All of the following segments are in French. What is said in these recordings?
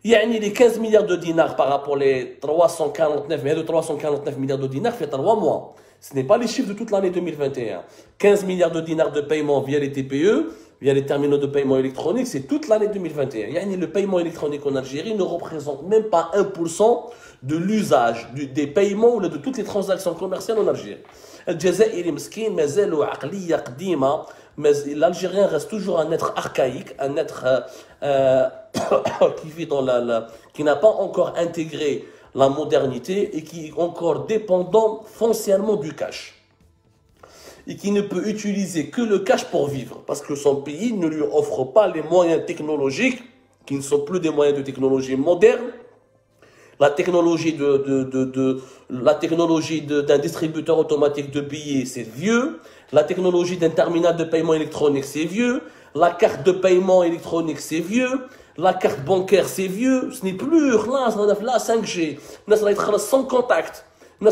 يعني les 15 milliards de dinars par rapport les 349, mais de 349 milliards de dinars fait 3 mois. Ce n'est pas les chiffres de toute l'année 2021. 15 milliards de dinars de paiement via les TPE, via les terminaux de paiement électronique, c'est toute l'année 2021. يعني le paiement électronique en Algérie ne représente même pas 1% de l'usage des paiements ou de toutes les transactions commerciales en Algérie. الجزائري مسكين مازالو عقلية قديمة. L'Algérien reste toujours un être archaïque, un être qui vit qui n'a pas encore intégré la modernité et qui est encore dépendant foncièrement du cash. Et qui ne peut utiliser que le cash pour vivre, parce que son pays ne lui offre pas les moyens technologiques, qui ne sont plus des moyens de technologie moderne. La technologie d'un distributeur automatique de billets, c'est vieux. La technologie d'un terminal de paiement électronique, c'est vieux. La carte de paiement électronique, c'est vieux. La carte bancaire, c'est vieux. Ce n'est plus la 5G. On a sans contact. On a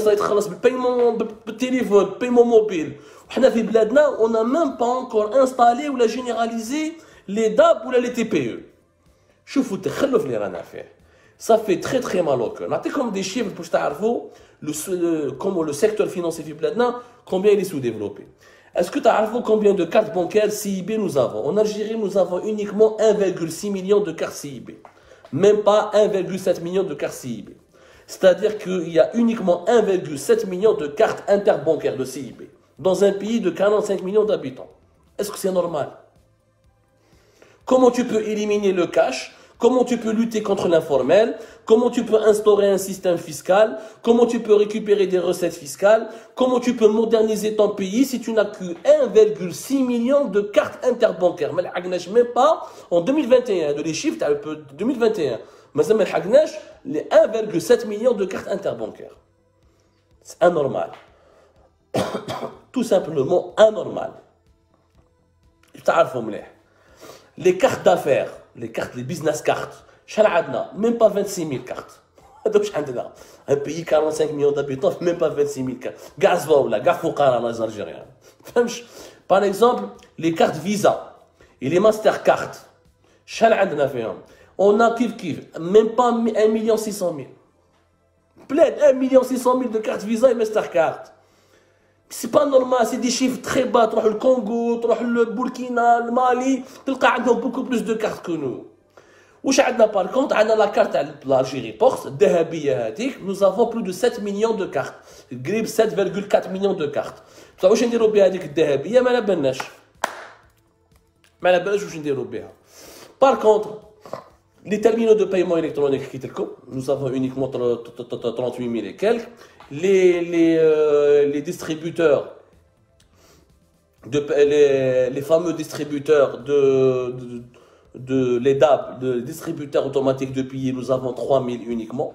paiement téléphone, paiement mobile. On n'a même pas encore installé ou généralisé les DAB ou les TPE. شوفوا التخلف اللي رانا فيه. Ça fait très très mal au cœur. نعطيكم des chiffres pour تعرفوا comment le secteur financier في بلادنا combien il est sous-développé. Est-ce que tu as combien de cartes bancaires CIB nous avons? En Algérie, nous avons uniquement 1,6 million de cartes CIB. Même pas 1,7 million de cartes CIB. C'est-à-dire qu'il y a uniquement 1,7 million de cartes interbancaires de CIB. Dans un pays de 45 millions d'habitants. Est-ce que c'est normal? Comment tu peux éliminer le cash? Comment tu peux lutter contre l'informel? Comment tu peux instaurer un système fiscal? Comment tu peux récupérer des recettes fiscales? Comment tu peux moderniser ton pays si tu n'as que 1,6 million de cartes interbancaires? Mais même pas en 2021, de les chiffres, tu as 2021. Mais ça les 1,7 million de cartes interbancaires. C'est anormal. Tout simplement anormal. Les cartes d'affaires, les cartes, les business cards, même pas 26 000 cartes. Un pays 45 millions d'habitants, même pas 26 000 cartes. Les Algériens. Par exemple, les cartes Visa et les Mastercard. On a même pas 1 600 000. Plaide 1 600 000 de cartes Visa et Mastercard. C'est pas normal, c'est des chiffres très bas. Tu vas le Congo, tu vas le Burkina, le Mali, tu as beaucoup plus de cartes que nous. Par contre, on a la carte de l'Algérie Post, nous avons plus de 7 millions de cartes. 7,4 millions de cartes. Tu sais, je ne Par contre, les terminaux de paiement électronique, nous avons uniquement 38 000 et quelques. Les distributeurs, les fameux distributeurs les DAB, les distributeurs automatiques de billets, nous avons 3000 uniquement.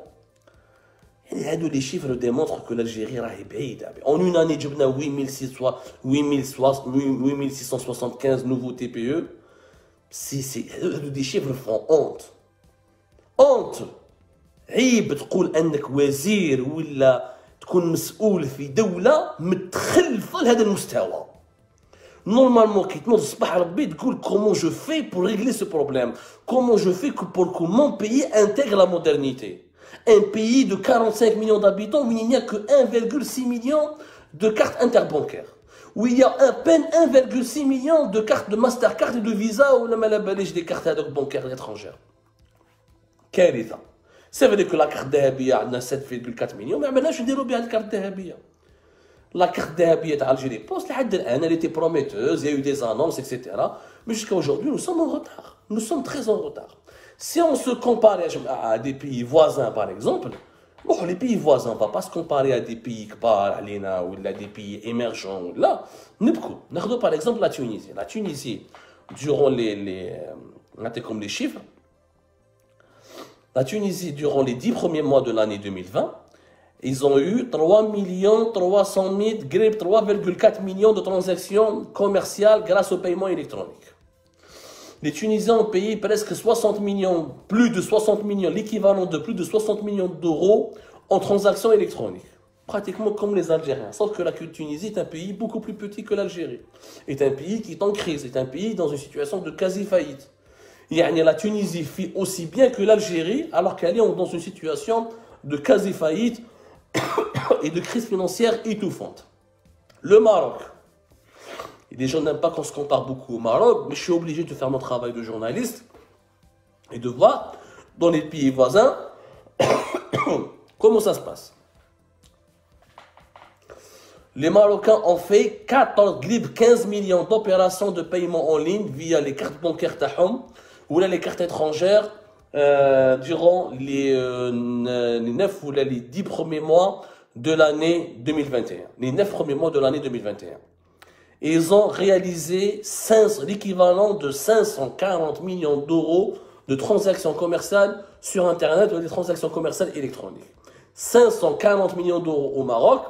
Et les chiffres démontrent que l'Algérie est baïda. En une année, nous avons 8675 nouveaux TPE. Des chiffres font honte. Honte! عيب تقول انك وزير ولا تكون مسؤول في دوله متخلفه لهذا المستوى. Normalement, كي تنوض الصباح ربي تقول comment je fais pour régler ce problème, comment je fais pour que mon pays intègre la modernité. Un pays de 45 millions d'habitants où il n'y a que 1,6 million de cartes interbancaires, où il y a à peine 1,6 million de cartes de Mastercard et de Visa ou des cartes bancaires étrangères. كارثه. C'est vrai que la carte d'Ahabia a 7,4 millions, mais maintenant je dis bien la carte d'Ahabia. La carte d'Ahabia d'Algérie Post, elle était prometteuse, il y a eu des annonces, etc. Mais jusqu'à aujourd'hui, nous sommes en retard. Nous sommes très en retard. Si on se compare à des pays voisins, par exemple, bon, les pays voisins, on ne va pas se comparer à des pays kbar, ou à des pays émergents. Là, nous par exemple la Tunisie. La Tunisie, durant comme les chiffres, la Tunisie, durant les 10 premiers mois de l'année 2020, ils ont eu 3 300 000, 3,4 millions de transactions commerciales grâce au paiement électronique. Les Tunisiens ont payé presque 60 millions, plus de 60 millions, l'équivalent de plus de 60 millions d'euros en transactions électroniques. Pratiquement comme les Algériens. Sauf que la Tunisie est un pays beaucoup plus petit que l'Algérie. Est un pays qui est en crise, est un pays dans une situation de quasi-faillite. La Tunisie fait aussi bien que l'Algérie, alors qu'elle est dans une situation de quasi-faillite et de crise financière étouffante. Le Maroc. Et les gens n'aiment pas qu'on se compare beaucoup au Maroc, mais je suis obligé de faire mon travail de journaliste et de voir dans les pays voisins comment ça se passe. Les Marocains ont fait 15 millions d'opérations de paiement en ligne via les cartes bancaires Tahom ou les cartes étrangères durant les 9 ou les 10 premiers mois de l'année 2021. Les 9 premiers mois de l'année 2021. Et ils ont réalisé l'équivalent de 540 millions d'euros de transactions commerciales sur Internet ou des transactions commerciales électroniques. 540 millions d'euros au Maroc,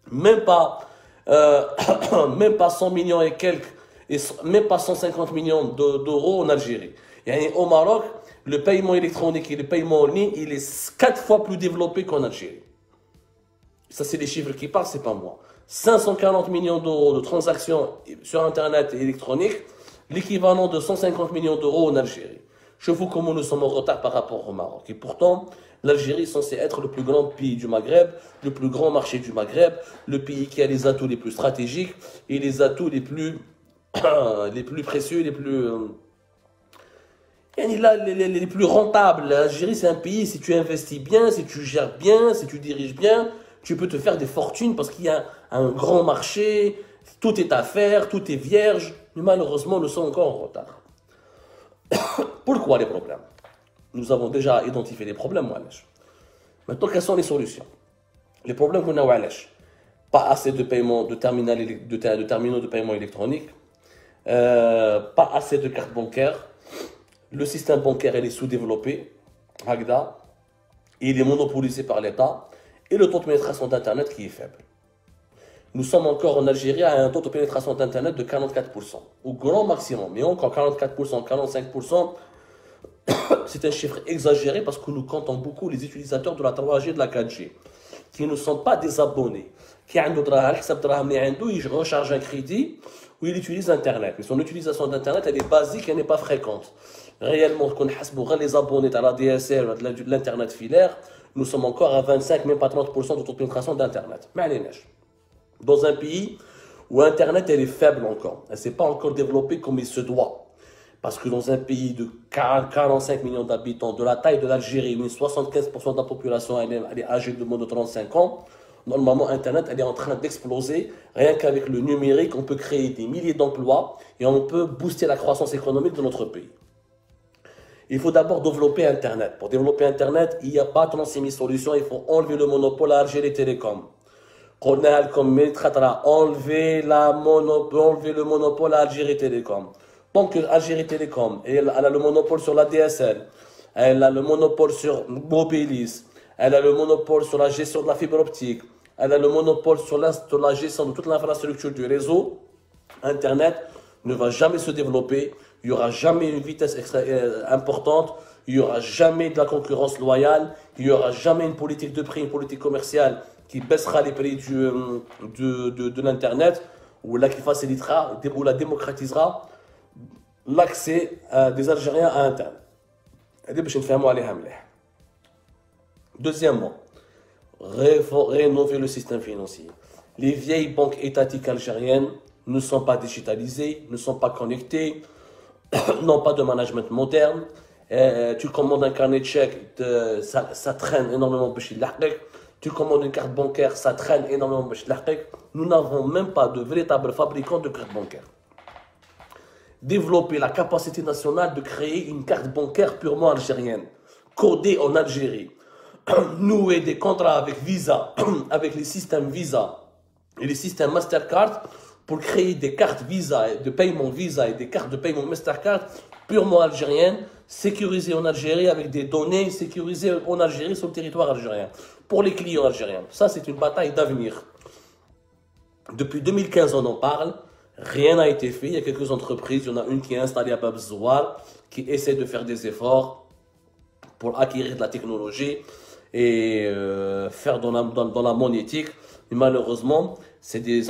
même pas 100 millions et quelques, et même pas 150 millions d'euros en Algérie. Et au Maroc, le paiement électronique et le paiement en ligne, il est 4 fois plus développé qu'en Algérie. Ça, c'est les chiffres qui parlent, c'est pas moi. 540 millions d'euros de transactions sur Internet et électronique, l'équivalent de 150 millions d'euros en Algérie. Je vois comment nous sommes en retard par rapport au Maroc. Et pourtant, l'Algérie est censée être le plus grand pays du Maghreb, le plus grand marché du Maghreb, le pays qui a les atouts les plus stratégiques et les atouts les plus, les plus précieux, les plus rentables. L'Algérie, c'est un pays, si tu investis bien, si tu gères bien, si tu diriges bien, tu peux te faire des fortunes parce qu'il y a un grand marché, tout est à faire, tout est vierge. Mais malheureusement, nous sommes encore en retard. Pourquoi les problèmes? Nous avons déjà identifié les problèmes. Maintenant, quelles sont les solutions? Les problèmes qu'on a, pas assez de paiement, de terminaux de paiement électronique, pas assez de cartes bancaires, le système bancaire est sous-développé, il est monopolisé par l'État, et le taux de pénétration d'Internet qui est faible. Nous sommes encore en Algérie à un taux de pénétration d'Internet de 44%, au grand maximum. Mais encore 44%, 45%, c'est un chiffre exagéré parce que nous comptons beaucoup les utilisateurs de la 3G et de la 4G, qui ne sont pas des abonnés, qui recharge un crédit ou il utilise Internet. Mais son utilisation d'Internet, elle est basique, elle n'est pas fréquente. Réellement, quand on les abonnés à la DSL ou de l'Internet filaire, nous sommes encore à 25, même pas 30% de taux de pénétration d'Internet. Dans un pays où Internet elle est faible encore, elle ne s'est pas encore développée comme il se doit. Parce que dans un pays de 45 millions d'habitants, de la taille de l'Algérie, où 75% de la population elle est âgée de moins de 35 ans, normalement Internet elle est en train d'exploser. Rien qu'avec le numérique, on peut créer des milliers d'emplois et on peut booster la croissance économique de notre pays. Il faut d'abord développer Internet. Pour développer Internet, il n'y a pas 36 000 solutions, il faut enlever le monopole à Algérie Télécom. Enlever le monopole à Algérie Télécom. Donc Algérie Télécom, elle a le monopole sur la DSL, elle a le monopole sur Mobilis, elle a le monopole sur la gestion de la fibre optique, elle a le monopole sur la gestion de toute l'infrastructure du réseau. Internet ne va jamais se développer, il n'y aura jamais une vitesse importante, il n'y aura jamais de la concurrence loyale, il n'y aura jamais une politique de prix, une politique commerciale qui baissera les prix de l'Internet, ou là qui facilitera, ou la démocratisera l'accès des Algériens à Internet. Deuxièmement, rénover le système financier. Les vieilles banques étatiques algériennes ne sont pas digitalisées, ne sont pas connectées, n'ont pas de management moderne. Tu commandes un carnet de chèques, ça traîne énormément. Tu commandes une carte bancaire, ça traîne énormément. Nous n'avons même pas de véritable fabricant de cartes bancaires. Développer la capacité nationale de créer une carte bancaire purement algérienne, codée en Algérie. Nouer des contrats avec Visa, avec les systèmes Visa et les systèmes Mastercard pour créer des cartes Visa, de paiement Visa et des cartes de paiement Mastercard purement algériennes, sécurisées en Algérie avec des données sécurisées en Algérie sur le territoire algérien, pour les clients algériens. Ça, c'est une bataille d'avenir. Depuis 2015, on en parle. Rien n'a été fait. Il y a quelques entreprises. Il y en a une qui est installée à Bab Zouar, qui essaie de faire des efforts pour acquérir de la technologie et faire dans la monétique. Mais malheureusement, c'est des